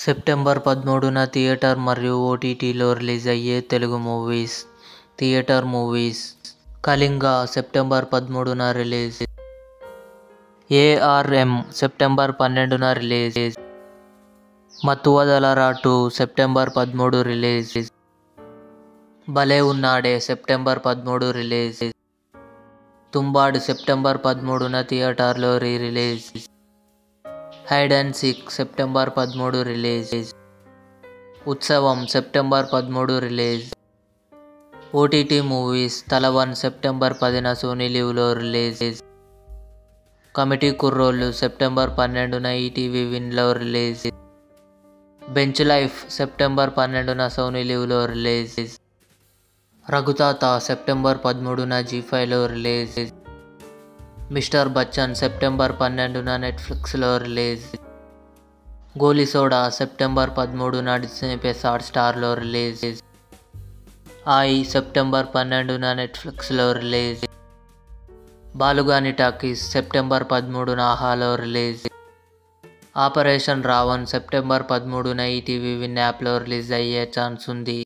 September 13న theatre మరియు ఓటీటీలో release అయ్యే తెలుగు movies. Theater movies: Kalinga September 13న రిలీజ్. ARM సెప్టెంబర్ 12న release. Mathu 2 September 13 release. Bhale Unnade September 13 release. Tumbbad September 13న థియేటర్లో release. Hide and seek September 13 release. Utsavam September 13 release. OTT movies: Tala 1 September 10న సోనీ లివ్లో రిలీజ్. కమిటీ కుర్రోళ్ళు సెప్టెంబర్ 12న ఈటీవీ విన్లో రిలీజ్. బెంచ్ లైఫ్ సెప్టెంబర్ 12న Sony లివ్లో రిలీజ్. రఘుతాత సెప్టెంబర్ 13న జీ5లో రిలీజ్. మిస్టర్ బచ్చన్ సెప్టెంబర్ 12న నెట్ఫ్లిక్స్లో రిలీజ్. గోలీ సోడా సెప్టెంబర్ 13న డిస్నీ ప్లస్ హాట్స్టార్లో రిలీజ్. ఆయి సెప్టెంబర్ 12న నెట్ఫ్లిక్స్లో రిలీజ్. బాలుగాని టాకీస్ సెప్టెంబర్ 13న ఆహాలో రిలీజ్. ఆపరేషన్ రావణ్ సెప్టెంబర్ 13న ఈటీవీ విన్ యాప్లో రిలీజ్ అయ్యే ఛాన్స్ ఉంది.